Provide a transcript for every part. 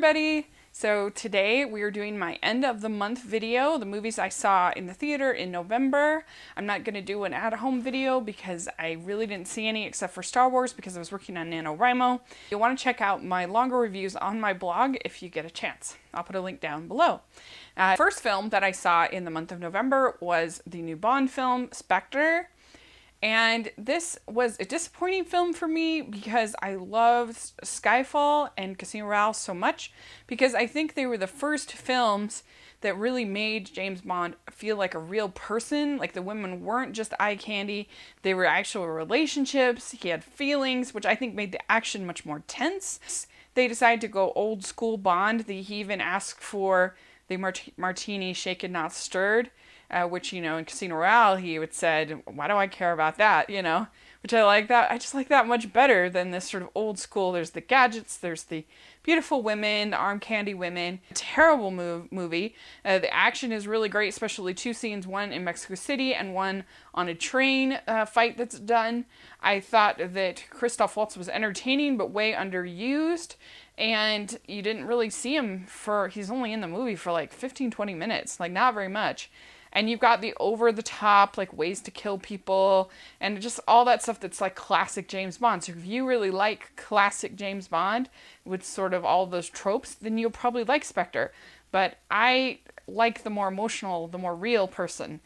everybody! So today we are doing my end of the month video, the movies I saw in the theater in November. I'm not going to do an at-home video because I really didn't see any except for Star Wars because I was working on NaNoWriMo. You'll want to check out my longer reviews on my blog if you get a chance. I'll put a link down below. First film that I saw in the month of November was the new Bond film, Spectre. And this was a disappointing film for me because I loved Skyfall and Casino Royale so much because I think they were the first films that really made James Bond feel like a real person. Like the women weren't just eye candy, they were actual relationships. He had feelings, which I think made the action much more tense. They decided to go old school Bond. He even asked for the martini shaken not stirred. Which, you know, in Casino Royale, he would said, why do I care about that, you know? Which I like that. I just like that much better than this sort of old school. There's the gadgets, there's the beautiful women, the arm candy women. Terrible movie. The action is really great, especially two scenes, one in Mexico City and one on a train fight that's done. I thought that Christoph Waltz was entertaining, but way underused. And you didn't really see him he's only in the movie for like 15-20 minutes, like not very much. And you've got the over-the-top, like, ways to kill people, and just all that stuff that's, like, classic James Bond. So if you really like classic James Bond with sort of all those tropes, then you'll probably like Spectre. But I like the more emotional, the more real person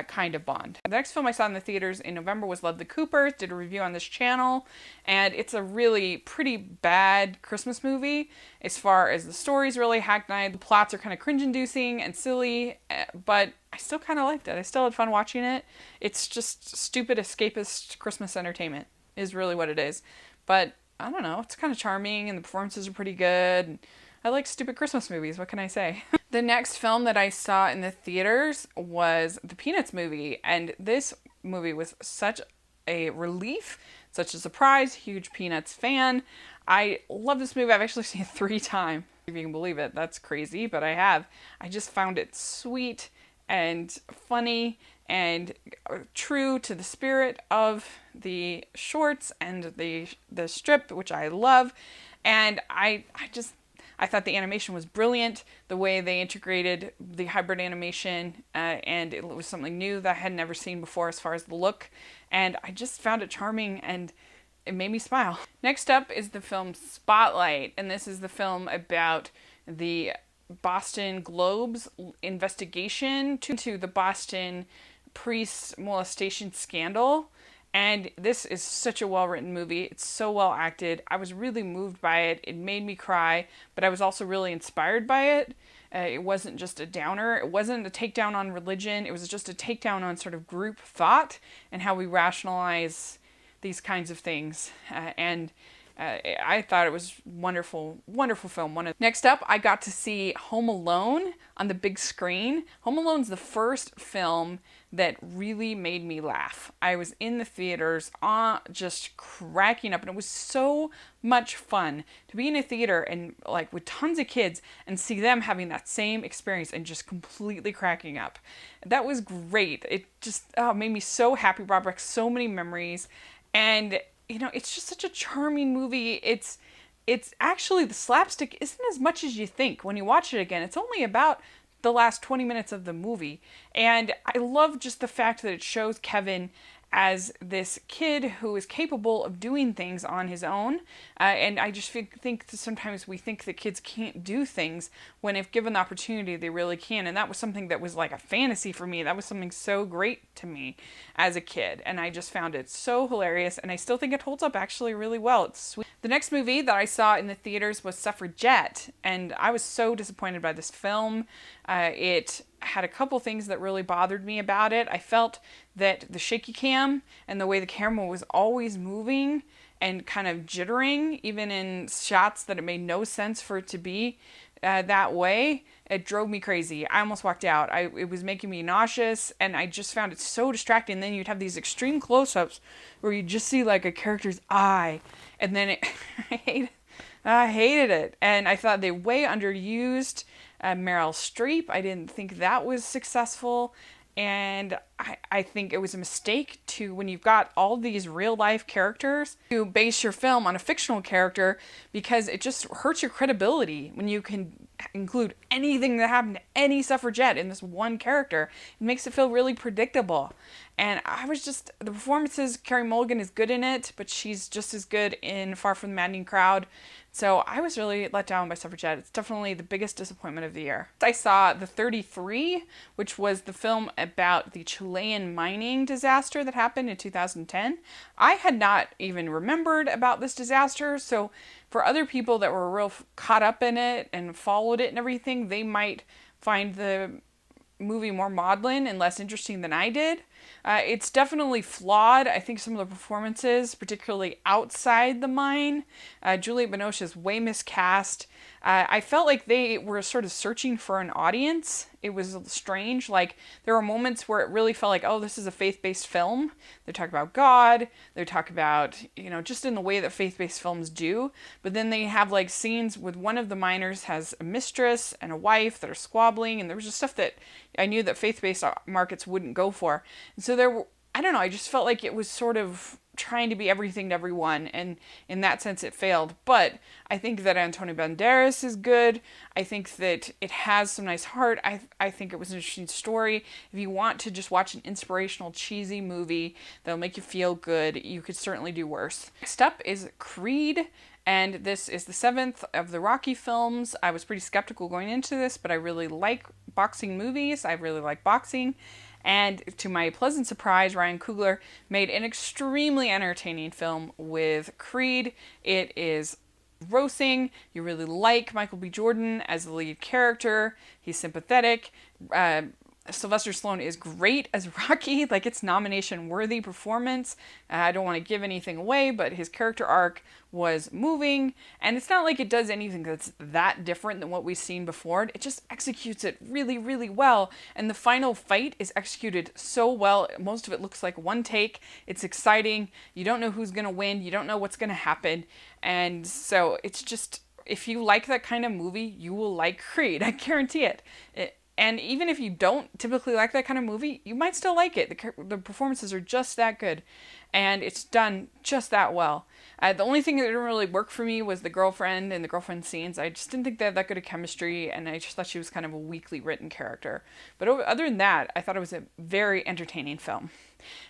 kind of Bond. The next film I saw in the theaters in November was Love the Coopers. Did a review on this channel, and it's a really pretty bad Christmas movie as far as the story's really hackneyed. The plots are kind of cringe-inducing and silly, but I still kind of liked it. I still had fun watching it. It's just stupid escapist Christmas entertainment is really what it is. But I don't know, it's kind of charming and the performances are pretty good. I like stupid Christmas movies, what can I say? The next film that I saw in the theaters was the Peanuts movie, and this movie was such a relief, such a surprise, huge Peanuts fan. I love this movie. I've actually seen it 3 times, if you can believe it. That's crazy, but I have. I just found it sweet and funny and true to the spirit of the shorts and the strip, which I love. And I thought the animation was brilliant, the way they integrated the hybrid animation, and it was something new that I had never seen before as far as the look, and I just found it charming and it made me smile. Next up is the film Spotlight, and this is the film about the Boston Globe's investigation to the Boston priest molestation scandal. And this is such a well-written movie. It's so well acted. I was really moved by it. It made me cry, but I was also really inspired by it. It wasn't just a downer. It wasn't a takedown on religion. It was just a takedown on sort of group thought and how we rationalize these kinds of things. I thought it was wonderful, wonderful film. Next up, I got to see Home Alone on the big screen. Home Alone's the first film that really made me laugh. I was in the theaters just cracking up, and it was so much fun to be in a theater and like with tons of kids and see them having that same experience and just completely cracking up. That was great. It just made me so happy, brought back so many memories, and you know, it's just such a charming movie. It's actually, the slapstick isn't as much as you think when you watch it again. It's only about the last 20 minutes of the movie. And I love just the fact that it shows Kevin as this kid who is capable of doing things on his own. And I just think that sometimes we think that kids can't do things when if given the opportunity, they really can. And that was something that was like a fantasy for me. That was something so great to me as a kid. And I just found it so hilarious. And I still think it holds up actually really well. It's sweet. The next movie that I saw in the theaters was Suffragette. And I was so disappointed by this film. It had a couple things that really bothered me about it. I felt that the shaky cam and the way the camera was always moving and kind of jittering, even in shots that it made no sense for it to be that way, it drove me crazy. I almost walked out. It was making me nauseous, and I just found it so distracting. Then you'd have these extreme close-ups where you just see like a character's eye, and then I hated it. And I thought they way underused Meryl Streep. I didn't think that was successful. And I think it was a mistake to, when you've got all these real life characters, to base your film on a fictional character, because it just hurts your credibility when you can include anything that happened to any suffragette in this one character. It makes it feel really predictable. And the performances, Carey Mulligan is good in it, but she's just as good in Far From the Maddening Crowd. So I was really let down by Suffragette. It's definitely the biggest disappointment of the year. I saw The 33, which was the film about the Chilean mining disaster that happened in 2010. I had not even remembered about this disaster, so for other people that were real caught up in it and followed it and everything, they might find the movie more maudlin and less interesting than I did. It's definitely flawed. I think some of the performances, particularly outside the mine, Juliette Binoche is way miscast. I felt like they were sort of searching for an audience. It was strange. Like, there were moments where it really felt like, oh, this is a faith-based film. They talk about God. They talk about, just in the way that faith-based films do. But then they have like scenes with one of the miners has a mistress and a wife that are squabbling. And there was just stuff that I knew that faith-based markets wouldn't go for. And so I don't know, I just felt like it was sort of trying to be everything to everyone, and in that sense it failed. But I think that Antonio Banderas is good. I think that it has some nice heart. I think it was an interesting story. If you want to just watch an inspirational, cheesy movie that'll make you feel good, you could certainly do worse. Next up is Creed. And this is the 7th of the Rocky films. I was pretty skeptical going into this, but I really like boxing movies. I really like boxing. And to my pleasant surprise, Ryan Coogler made an extremely entertaining film with Creed. It is grossing. You really like Michael B. Jordan as the lead character. He's sympathetic. Sylvester Stallone is great as Rocky. Like, it's nomination-worthy performance. I don't want to give anything away, but his character arc was moving. And it's not like it does anything that's that different than what we've seen before. It just executes it really, really well. And the final fight is executed so well. Most of it looks like one take. It's exciting. You don't know who's going to win. You don't know what's going to happen. And so it's just, if you like that kind of movie, you will like Creed. I guarantee it. And even if you don't typically like that kind of movie, you might still like it. The performances are just that good. And it's done just that well. The only thing that didn't really work for me was the girlfriend and the girlfriend scenes. I just didn't think they had that good of chemistry, and I just thought she was kind of a weakly written character. But other than that, I thought it was a very entertaining film.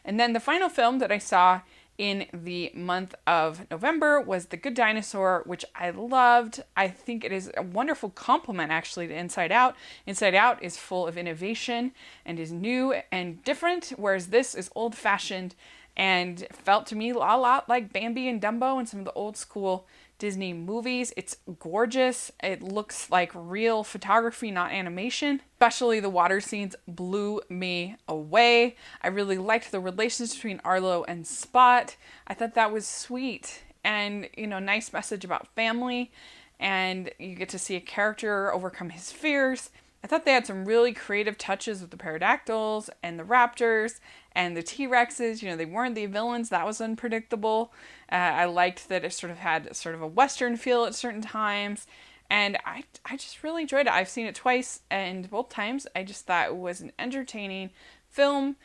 And then the final film that I saw in the month of November was The Good Dinosaur, which I loved. I think it is a wonderful complement, actually, to Inside Out. Inside Out is full of innovation and is new and different, whereas this is old-fashioned and felt to me a lot like Bambi and Dumbo and some of the old school Disney movies. It's gorgeous. It looks like real photography, not animation. Especially the water scenes blew me away. I really liked the relations between Arlo and Spot. I thought that was sweet and, nice message about family. And you get to see a character overcome his fears. I thought they had some really creative touches with the pterodactyls and the raptors and the T-Rexes. They weren't the villains. That was unpredictable. I liked that it sort of had sort of a Western feel at certain times. And I just really enjoyed it. I've seen it twice, and both times I just thought it was an entertaining film.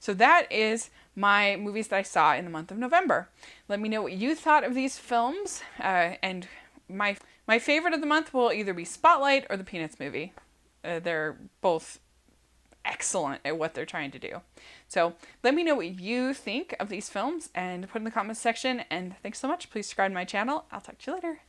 So that is my movies that I saw in the month of November. Let me know what you thought of these films. And my favorite of the month will either be Spotlight or the Peanuts movie. They're both excellent at what they're trying to do. So let me know what you think of these films and put in the comments section. And thanks so much. Please subscribe to my channel. I'll talk to you later.